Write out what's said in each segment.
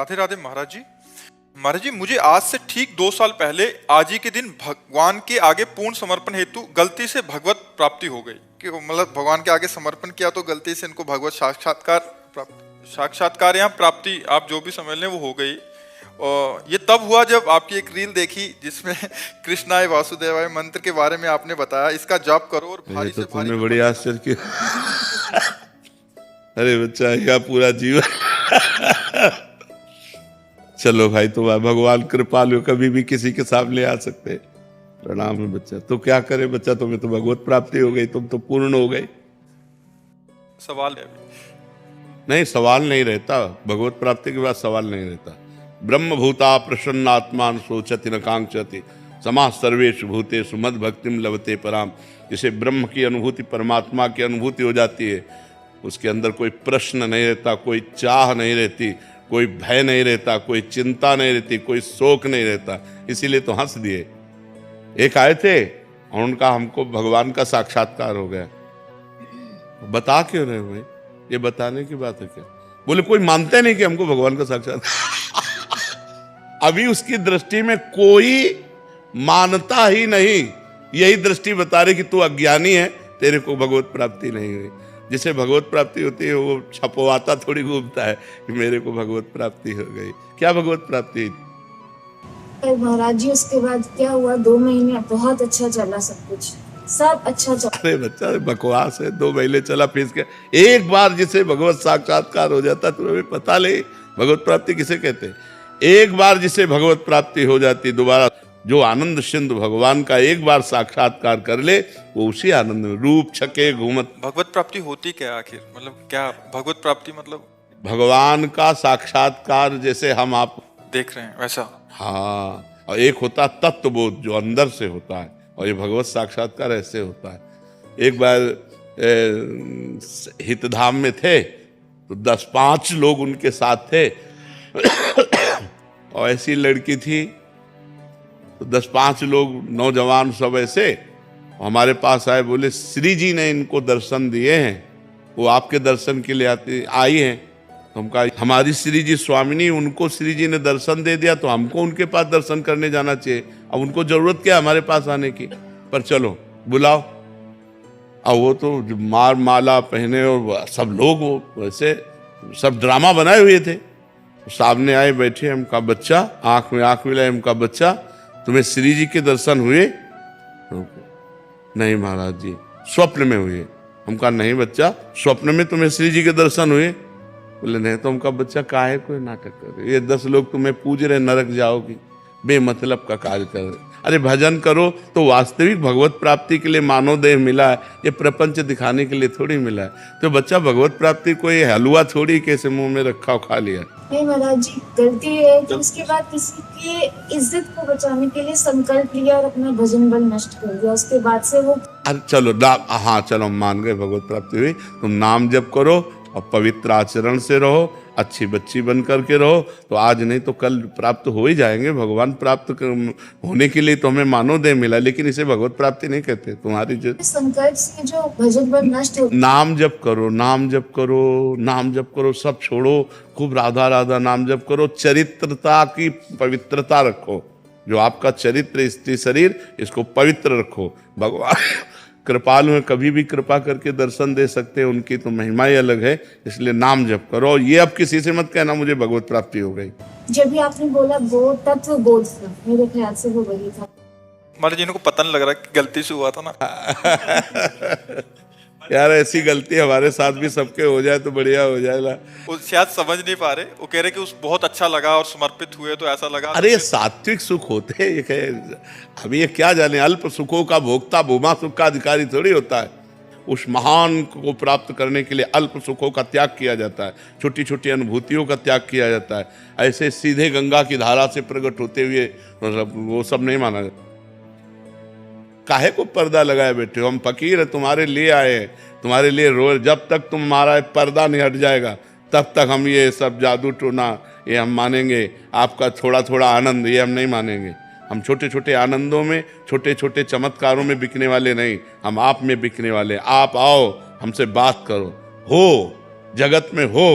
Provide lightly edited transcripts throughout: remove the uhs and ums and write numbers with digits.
राधे राधे महाराज जी। महाराज जी, मुझे आज से ठीक 2 साल पहले आज ही के दिन भगवान के आगे पूर्ण समर्पण हेतु गलती से भगवत प्राप्ति हो गई। कि मतलब भगवान के आगे समर्पण किया तो गलती से इनको भगवत साक्षात्कार या प्राप्ति, आप जो भी समझ लें, वो हो गई। और ये तब हुआ जब आपकी एक रील देखी जिसमें कृष्णाय वासुदेवाय मंत्र के बारे में आपने बताया, इसका जाप करो और भारी से भारी। बड़ी आश्चर्य की अरे बच्चा, क्या पूरा जीवन चलो भाई, तो भगवान कृपालु, कभी भी किसी के सामने आ सकते। प्रणाम है बच्चा। तो क्या करे बच्चा, तुम्हें तो भगवत प्राप्ति हो गई, तुम तो पूर्ण हो गए। सवाल है नहीं, सवाल नहीं रहता। भगवत प्राप्ति के बाद सवाल नहीं रहता। ब्रह्म भूता प्रसन्नात्मान सोचति न कांक्षति समाः सर्वेषु भूतेषु मद भक्तिम लभते पराम। जिसे ब्रह्म की अनुभूति, परमात्मा की अनुभूति हो जाती है, उसके अंदर कोई प्रश्न नहीं रहता, कोई चाह नहीं रहती, कोई भय नहीं रहता, कोई चिंता नहीं रहती, कोई शोक नहीं रहता। इसीलिए तो हंस दिए। एक आए थे और उनका हमको भगवान का साक्षात्कार हो गया। बता क्यों रहे भाई, ये बताने की बात है क्या? बोले कोई मानते नहीं कि हमको भगवान का साक्षात्कार अभी उसकी दृष्टि में कोई मानता ही नहीं। यही दृष्टि बता रही कि तू अज्ञानी है, तेरे को भगवत प्राप्ति नहीं हुई। जिसे भगवत प्राप्ति होती है वो छपवाता थोड़ी घूमता है कि मेरे को भगवत प्राप्ति हो गई। क्या भगवत प्राप्ति? महाराज जी, उसके बाद क्या हुआ? 2 महीने बहुत अच्छा चला, सब कुछ सब अच्छा चला। अरे बच्चा, बकवास है। 2 महीने चला, फीस के एक बार जिसे भगवत साक्षात्कार हो जाता, तुम्हें पता ले भगवत प्राप्ति किसे कहते हैं। एक बार जिसे भगवत प्राप्ति हो जाती, दोबारा जो आनंद सिंधु भगवान का एक बार साक्षात्कार कर ले, वो उसी आनंद में रूप छके घूमत। भगवत प्राप्ति होती क्या आखिर? मतलब क्या भगवत प्राप्ति? मतलब भगवान का साक्षात्कार जैसे हम आप देख रहे हैं वैसा। हाँ, और एक होता तत्वबोध जो अंदर से होता है, और ये भगवत साक्षात्कार ऐसे होता है। एक बार हितधाम में थे तो 10-5 लोग उनके साथ थे और ऐसी लड़की थी तो 10-5 लोग नौजवान सब ऐसे हमारे पास आए। बोले श्री जी ने इनको दर्शन दिए हैं, वो आपके दर्शन के लिए आई हैं। तो हम कहा हमारी श्री जी स्वामिनी, उनको श्री जी ने दर्शन दे दिया तो हमको उनके पास दर्शन करने जाना चाहिए। अब उनको जरूरत क्या हमारे पास आने की? पर चलो बुलाओ। अब वो तो मार माला पहने और सब लोग वो वैसे सब ड्रामा बनाए हुए थे। सामने आए, बैठे। हम कहा बच्चा, आंख में आंख मिलाए। हम कहा बच्चा, तुम्हें श्री जी के दर्शन हुए? नहीं महाराज जी, स्वप्न में हुए। हम कहा नहीं बच्चा, स्वप्न में तुम्हें श्री जी के दर्शन हुए? बोले नहीं। तो हम कहा बच्चा, काहे कोई नाटक कर रहे? ये 10 लोग तुम्हें पूज रहे, नरक जाओगी, बेमतलब का कार्य कर रहे। अरे भजन करो तो वास्तविक भगवत प्राप्ति के लिए मानव देह मिला है, ये प्रपंच दिखाने के लिए थोड़ी मिला है। तो बच्चा, भगवत प्राप्ति कोई हलवा थोड़ी कैसे मुंह में रखा खा लिया। नहीं महाराज जी, गलती है कि उसके बाद किसी की इज्जत को बचाने के लिए संकल्प लिया और अपना भजन बल नष्ट कर दिया। उसके बाद से वो अरे चलो हाँ चलो, हम मान गए भगवत प्राप्ति हुई। तुम नाम जप करो और पवित्र आचरण से रहो, अच्छी बच्ची बन करके रहो, तो आज नहीं तो कल प्राप्त हो ही जाएंगे। भगवान प्राप्त होने के लिए तो हमें मानव देह मिला, लेकिन इसे भगवत प्राप्ति नहीं कहते। तुम्हारी जो संकल्प से जो भजन बल नष्ट हो, नाम जप करो, नाम जप करो, नाम जप करो, सब छोड़ो, खूब राधा राधा नाम जप करो। चरित्रता की पवित्रता रखो, जो आपका चरित्र स्त्री शरीर, इसको पवित्र रखो। भगवान कृपालु है, कभी भी कृपा करके दर्शन दे सकते हैं, उनकी तो महिमा ही अलग है। इसलिए नाम जप करो। ये अब किसी से मत कहना मुझे भगवत प्राप्ति हो गई। जब भी आपने बोला बोध, तत्व बोध था, मेरे ख्याल से वो वही था। महाराज जी, इनको पता नहीं लग रहा कि गलती से हुआ था ना। यार ऐसी गलती हमारे साथ भी सबके हो जाए तो बढ़िया हो जाएगा। वो शायद समझ नहीं पा रहे, वो कह रहे कि उस बहुत अच्छा लगा और समर्पित हुए तो ऐसा लगा। अरे ये सात्विक सुख होते हैं, ये अभी ये क्या जाने, अल्प सुखों का भोक्ता भूमा सुख का अधिकारी थोड़ी होता है। उस महान को प्राप्त करने के लिए अल्प सुखों का त्याग किया जाता है, छोटी छोटी अनुभूतियों का त्याग किया जाता है। ऐसे सीधे गंगा की धारा से प्रकट होते हुए वो सब नहीं माना जाता। काहे को पर्दा लगाए बैठे हो? हम फकीर है, तुम्हारे लिए आए हैं, तुम्हारे लिए रो। जब तक तुम्हारा पर्दा नहीं हट जाएगा तब तक हम ये सब जादू टोना ये हम मानेंगे। आपका थोड़ा थोड़ा आनंद ये हम नहीं मानेंगे। हम छोटे छोटे आनंदों में, छोटे छोटे चमत्कारों में बिकने वाले नहीं, हम आप में बिकने वाले। आप आओ, हमसे बात करो, हो जगत में हो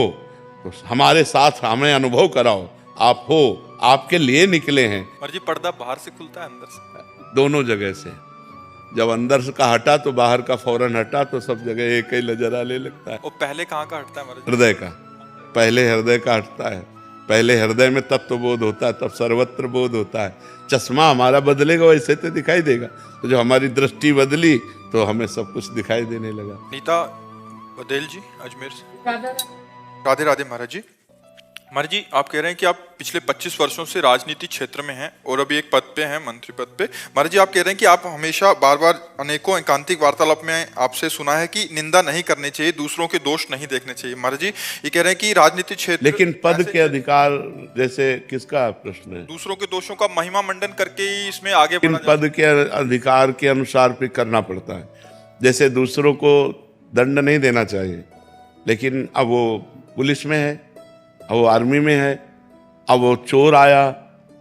तो हमारे साथ हमें अनुभव कराओ, आप हो, आपके लिए निकले हैं। महाराज जी पर्दा बाहर से खुलता है अंदर से? दोनों जगह से। जब अंदर से का हटा तो बाहर का फौरन हटा, तो सब जगह एक ही नजर आने लगता है। और पहले कहाँ का हटता है महाराज जी? हृदय का, पहले हृदय का हटता है। पहले हृदय में तत्व बोध होता है, तब सर्वत्र बोध होता है। चश्मा हमारा बदलेगा वैसे तो दिखाई देगा, तो जो हमारी दृष्टि बदली तो हमें सब कुछ दिखाई देने लगा। नीता बदेल जी अजमेर से। राधे राधे महाराज जी। महाराज जी आप कह रहे हैं कि आप पिछले 25 वर्षों से राजनीति क्षेत्र में हैं और अभी एक पद पे हैं, मंत्री पद पे। महाराज जी आप कह रहे हैं कि आप हमेशा बार बार अनेकों एकांतिक वार्तालाप में आपसे सुना है कि निंदा नहीं करनी चाहिए, दूसरों के दोष नहीं देखने चाहिए। महाराज जी ये कह रहे हैं कि राजनीति क्षेत्र, लेकिन पद के अधिकार जैसे किसका प्रश्न है? दूसरों के दोषों का महिमा मंडन करके ही इसमें आगे इन पद के अधिकार के अनुसार भी करना पड़ता है। जैसे दूसरों को दंड नहीं देना चाहिए, लेकिन अब वो पुलिस में है, अब वो आर्मी में है, अब वो चोर आया,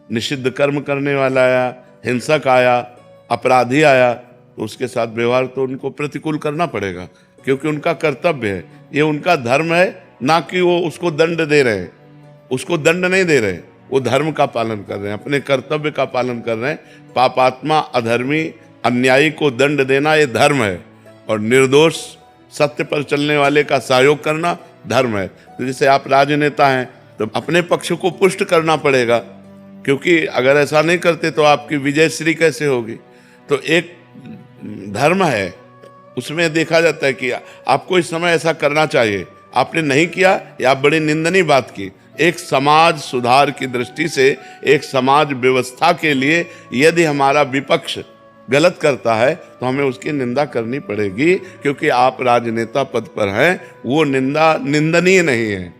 निषिद्ध कर्म करने वाला आया, हिंसक आया, अपराधी आया, तो उसके साथ व्यवहार तो उनको प्रतिकूल करना पड़ेगा, क्योंकि उनका कर्तव्य है, ये उनका धर्म है। ना कि वो उसको दंड दे रहे हैं, उसको दंड नहीं दे रहे, वो धर्म का पालन कर रहे हैं, अपने कर्तव्य का पालन कर रहे हैं। पापात्मा, अधर्मी, अन्यायी को दंड देना ये धर्म है, और निर्दोष सत्य पर चलने वाले का सहयोग करना धर्म है। तो जैसे आप राजनेता हैं तो अपने पक्ष को पुष्ट करना पड़ेगा, क्योंकि अगर ऐसा नहीं करते तो आपकी विजयश्री कैसे होगी। तो एक धर्म है, उसमें देखा जाता है कि आपको इस समय ऐसा करना चाहिए, आपने नहीं किया, या आप बड़ी निंदनीय बात की। एक समाज सुधार की दृष्टि से, एक समाज व्यवस्था के लिए यदि हमारा विपक्ष गलत करता है तो हमें उसकी निंदा करनी पड़ेगी, क्योंकि आप राजनेता पद पर हैं। वो निंदा निंदनीय नहीं है,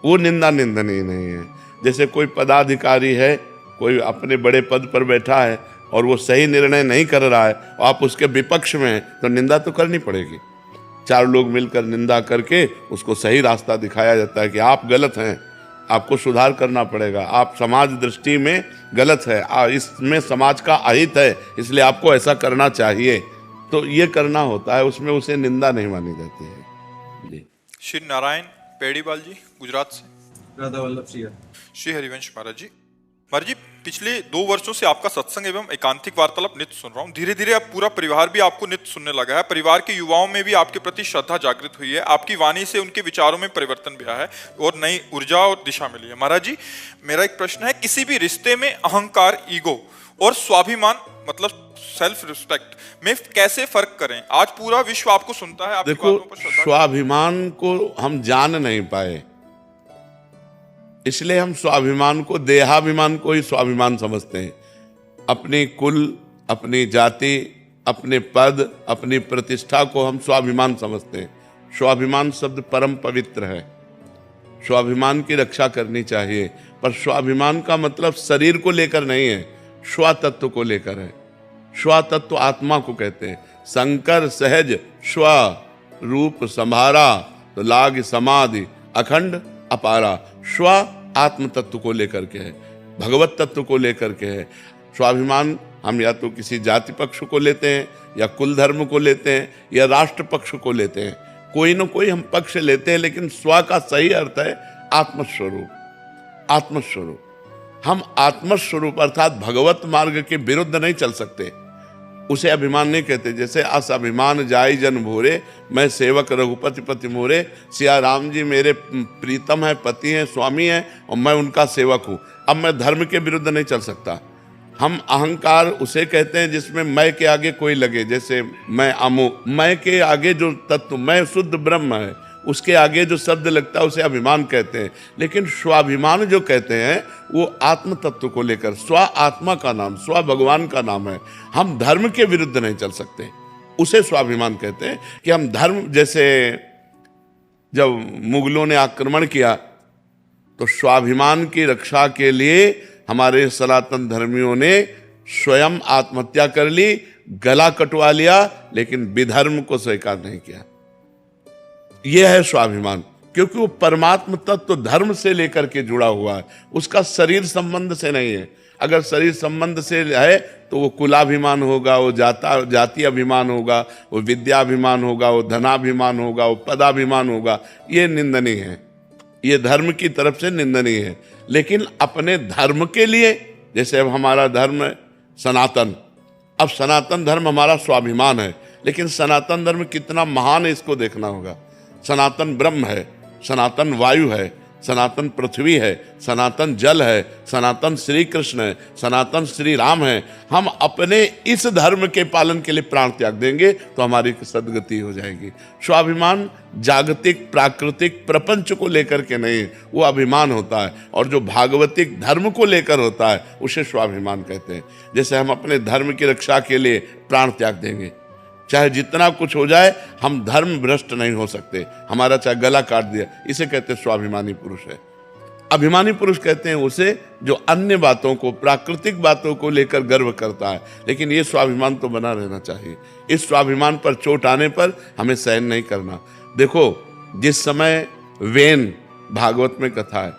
वो निंदा निंदनीय नहीं है। जैसे कोई पदाधिकारी है, कोई अपने बड़े पद पर बैठा है और वो सही निर्णय नहीं कर रहा है, और आप उसके विपक्ष में हैं, तो निंदा तो करनी पड़ेगी। 4 लोग मिलकर निंदा करके उसको सही रास्ता दिखाया जाता है कि आप गलत हैं, आपको सुधार करना पड़ेगा, आप समाज दृष्टि में गलत है, इसमें समाज का अहित है, इसलिए आपको ऐसा करना चाहिए। तो ये करना होता है, उसमें उसे निंदा नहीं मानी जाती है। जी। श्री नारायण पेड़ीवाल जी गुजरात से। राधा वल्लभ सिंह। श्री हरिवंश महाराज जी। महाराज जी पिछले 2 वर्षों से आपका सत्संग एवं एकांतिक वार्तालाप नित्य सुन रहा हूँ। धीरे धीरे अब पूरा परिवार भी आपको नित्य सुनने लगा है। परिवार के युवाओं में भी आपके प्रति श्रद्धा जागृत हुई है। आपकी वाणी से उनके विचारों में परिवर्तन भी आया है और नई ऊर्जा और दिशा मिली है। महाराज जी मेरा एक प्रश्न है, किसी भी रिश्ते में अहंकार, ईगो और स्वाभिमान मतलब सेल्फ रिस्पेक्ट में कैसे फर्क करें? आज पूरा विश्व आपको सुनता है, आपकी देखो, बातों पर श्रद्धा। स्वाभिमान को हम जान नहीं पाए, इसलिए हम स्वाभिमान को, देहाभिमान को ही स्वाभिमान समझते हैं। अपनी कुल, अपनी जाति, अपने पद, अपनी प्रतिष्ठा को हम स्वाभिमान समझते हैं। स्वाभिमान शब्द परम पवित्र है, स्वाभिमान की रक्षा करनी चाहिए। पर स्वाभिमान का मतलब शरीर को लेकर नहीं है, स्व तत्व को लेकर है। स्व तत्व आत्मा को कहते हैं। शंकर सहज स्व रूप संभारा, तो लाग समाधि अखंड अपारा। स्व आत्म तत्व को लेकर के है, भगवत तत्व को लेकर के है। स्वाभिमान हम या तो किसी जाति पक्ष को लेते हैं, या कुल धर्म को लेते हैं, या राष्ट्र पक्ष को लेते हैं। कोई न कोई हम पक्ष लेते हैं, लेकिन स्व का सही अर्थ है आत्मस्वरूप। आत्मस्वरूप, हम आत्मस्वरूप अर्थात भगवत मार्ग के विरुद्ध नहीं चल सकते, उसे अभिमान नहीं कहते। जैसे अस अभिमान जाई जन भोरे, मैं सेवक रघुपति पति मोरे। सिया राम जी मेरे प्रीतम है, पति हैं, स्वामी हैं, और मैं उनका सेवक हूँ। अब मैं धर्म के विरुद्ध नहीं चल सकता। हम अहंकार उसे कहते हैं जिसमें मैं के आगे कोई लगे। जैसे मैं अमु, मैं के आगे जो तत्व, मैं शुद्ध ब्रह्म है, उसके आगे जो शब्द लगता है उसे अभिमान कहते हैं। लेकिन स्वाभिमान जो कहते हैं वो आत्म तत्व को लेकर, स्व आत्मा का नाम, स्व भगवान का नाम है। हम धर्म के विरुद्ध नहीं चल सकते, उसे स्वाभिमान कहते हैं। कि हम धर्म, जैसे जब मुगलों ने आक्रमण किया तो स्वाभिमान की रक्षा के लिए हमारे सनातन धर्मियों ने स्वयं आत्महत्या कर ली, गला कटवा लिया, लेकिन विधर्म को स्वीकार नहीं किया। यह है स्वाभिमान, क्योंकि वो परमात्म तत्व धर्म से लेकर के जुड़ा हुआ है, उसका शरीर संबंध से नहीं है। अगर शरीर संबंध से है तो वो कुलाभिमान होगा, वो जाति अभिमान होगा, वो विद्याभिमान होगा, वो धनाभिमान होगा, वो पदाभिमान होगा। ये निंदनीय है। ये धर्म की तरफ से निंदनीय है। लेकिन अपने धर्म के लिए, जैसे अब हमारा धर्म है सनातन, अब सनातन धर्म हमारा स्वाभिमान है, लेकिन सनातन धर्म कितना महान है इसको देखना होगा। सनातन ब्रह्म है, सनातन वायु है, सनातन पृथ्वी है, सनातन जल है, सनातन श्री कृष्ण है, सनातन श्री राम है। हम अपने इस धर्म के पालन के लिए प्राण त्याग देंगे तो हमारी सदगति हो जाएगी। स्वाभिमान जागतिक प्राकृतिक प्रपंच को लेकर के नहीं, वो अभिमान होता है, और जो भागवतिक धर्म को लेकर होता है उसे स्वाभिमान कहते हैं। जैसे हम अपने धर्म की रक्षा के लिए प्राण त्याग देंगे, चाहे जितना कुछ हो जाए, हम धर्म भ्रष्ट नहीं हो सकते। हमारा चाहे गला काट दिया, इसे कहते हैं स्वाभिमानी पुरुष है। अभिमानी पुरुष कहते हैं उसे जो अन्य बातों को, प्राकृतिक बातों को लेकर गर्व करता है, लेकिन ये स्वाभिमान तो बना रहना चाहिए। इस स्वाभिमान पर चोट आने पर हमें सहन नहीं करना। देखो, जिस समय वेन भागवत में कथा है,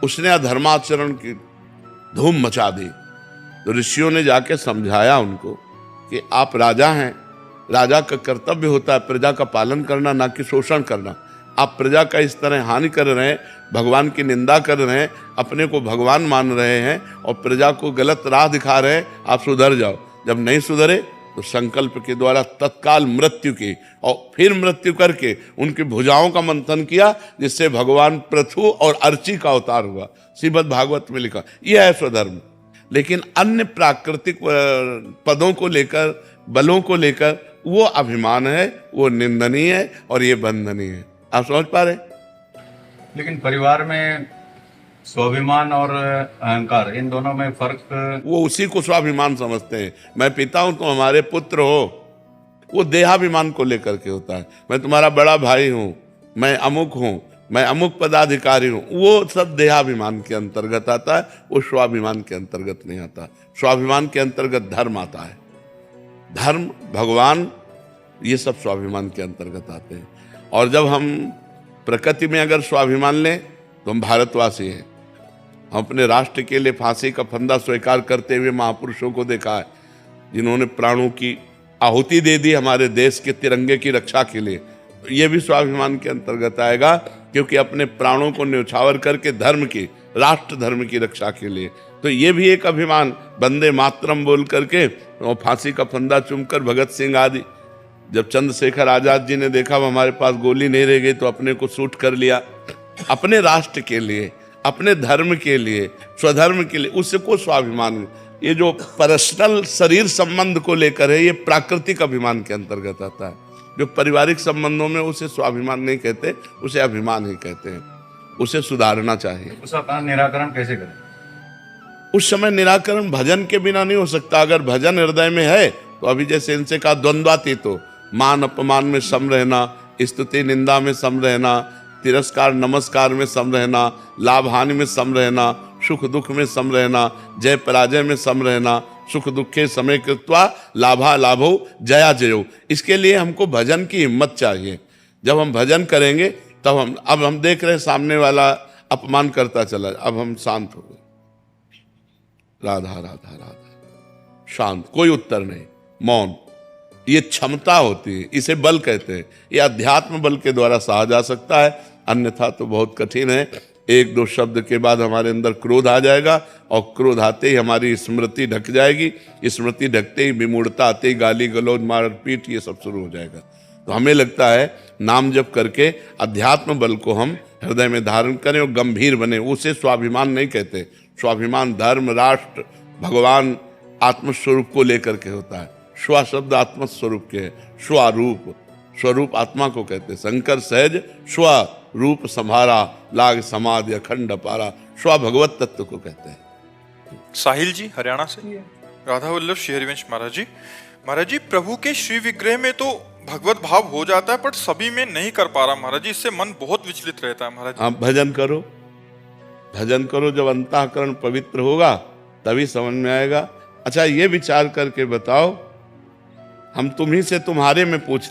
उसने अधर्माचरण की धूम मचा दी, तो ऋषियों ने जाके समझाया उनको कि आप राजा हैं, राजा का कर्तव्य होता है प्रजा का पालन करना, ना कि शोषण करना। आप प्रजा का इस तरह हानि कर रहे हैं, भगवान की निंदा कर रहे हैं, अपने को भगवान मान रहे हैं और प्रजा को गलत राह दिखा रहे हैं, आप सुधर जाओ। जब नहीं सुधरे तो संकल्प के द्वारा तत्काल मृत्यु की, और फिर मृत्यु करके उनकी भुजाओं का मंथन किया, जिससे भगवान पृथु और अर्ची का अवतार हुआ। श्रीमद् भागवत में लिखा, यह है स्वधर्म। लेकिन अन्य प्राकृतिक पदों को लेकर, बलों को लेकर, वो अभिमान है, वो निंदनीय है और ये बंधनीय है। आप समझ पा रहे? लेकिन परिवार में स्वाभिमान और अहंकार, इन दोनों में फर्क? वो उसी को स्वाभिमान समझते हैं। मैं पिता हूं, तुम हमारे पुत्र हो, वो देहाभिमान को लेकर के होता है। मैं तुम्हारा बड़ा भाई हूं, मैं अमुक हूं, मैं अमुक पदाधिकारी हूं, वो सब देहाभिमान के अंतर्गत आता है, वो स्वाभिमान के अंतर्गत नहीं आता। स्वाभिमान के अंतर्गत धर्म आता है, धर्म, भगवान, ये सब स्वाभिमान के अंतर्गत आते हैं। और जब हम प्रकृति में अगर स्वाभिमान लें तो हम भारतवासी हैं। हम अपने राष्ट्र के लिए फांसी का फंदा स्वीकार करते हुए महापुरुषों को देखा है, जिन्होंने प्राणों की आहुति दे दी हमारे देश के तिरंगे की रक्षा के लिए। ये भी स्वाभिमान के अंतर्गत आएगा, क्योंकि अपने प्राणों को न्यौछावर करके धर्म की, राष्ट्र धर्म की रक्षा के लिए। तो ये भी एक अभिमान, वंदे मातरम बोल करके और फांसी का फंदा चूमकर भगत सिंह आदि। जब चंद्रशेखर आजाद जी ने देखा हमारे पास गोली नहीं रह गई, तो अपने को शूट कर लिया, अपने राष्ट्र के लिए, अपने धर्म के लिए, स्वधर्म के लिए, उसको स्वाभिमान। ये जो पर्सनल शरीर संबंध को लेकर है, ये प्राकृतिक अभिमान के अंतर्गत आता है। जो पारिवारिक संबंधों में, उसे स्वाभिमान नहीं कहते, उसे अभिमान ही कहते हैं। उसे सुधारना चाहिए। उसका निराकरण कैसे करें? उस समय निराकरण भजन के बिना नहीं हो सकता। अगर भजन हृदय में है तो अभी जैसे इनसे कहा, द्वंद्वातीत हो, मान अपमान में सम रहना, स्तुति निंदा में सम रहना, तिरस्कार नमस्कार में सम रहना, लाभ हानि में सम रहना, सुख दुख में सम रहना, जय पराजय में सम रहना, सुख दुखे समय कृत्वा लाभा लाभो जया जयो। इसके लिए हमको भजन की हिम्मत चाहिए। जब हम भजन करेंगे तब अब हम देख रहे हैं सामने वाला अपमान करता चला, अब हम शांत हो गए, राधा राधा राधा, शांत, कोई उत्तर नहीं, मौन। ये क्षमता होती है, इसे बल कहते हैं। ये अध्यात्म बल के द्वारा सहा जा सकता है, अन्यथा तो बहुत कठिन है। एक दो शब्द के बाद हमारे अंदर क्रोध आ जाएगा, और क्रोध आते ही हमारी स्मृति ढक जाएगी, स्मृति ढकते ही विमूढ़ता आते ही गाली गलौज मारपीट ये सब शुरू हो जाएगा। तो हमें लगता है नाम जप करके अध्यात्म बल को हम हृदय में धारण करें और गंभीर बने। उसे स्वाभिमान नहीं कहते। स्वाभिमान धर्म, राष्ट्र, भगवान, आत्मस्वरूप को लेकर के होता है। स्व शब्द आत्मस्वरूप के है, स्वरूप, स्वरूप आत्मा को कहते हैं। शंकर सहज स्वरूप संभारा, लाग समाधि अखंड पारा, स्व भगवत तत्व को कहते हैं। साहिल जी हरियाणा से। राधा वल्लभ श्री हरिवंश महाराज जी। महाराज जी, प्रभु के श्री विग्रह में तो भगवत भाव हो जाता है, पर सभी में नहीं कर पा रहा महाराज जी, इससे मन बहुत विचलित रहता है महाराज जी। आप भजन करो, भजन करो, जब अंतःकरण पवित्र होगा तभी समझ में आएगा। अच्छा, ये विचार करके बताओ, हम तुम्ही से तुम्हारे में पूछते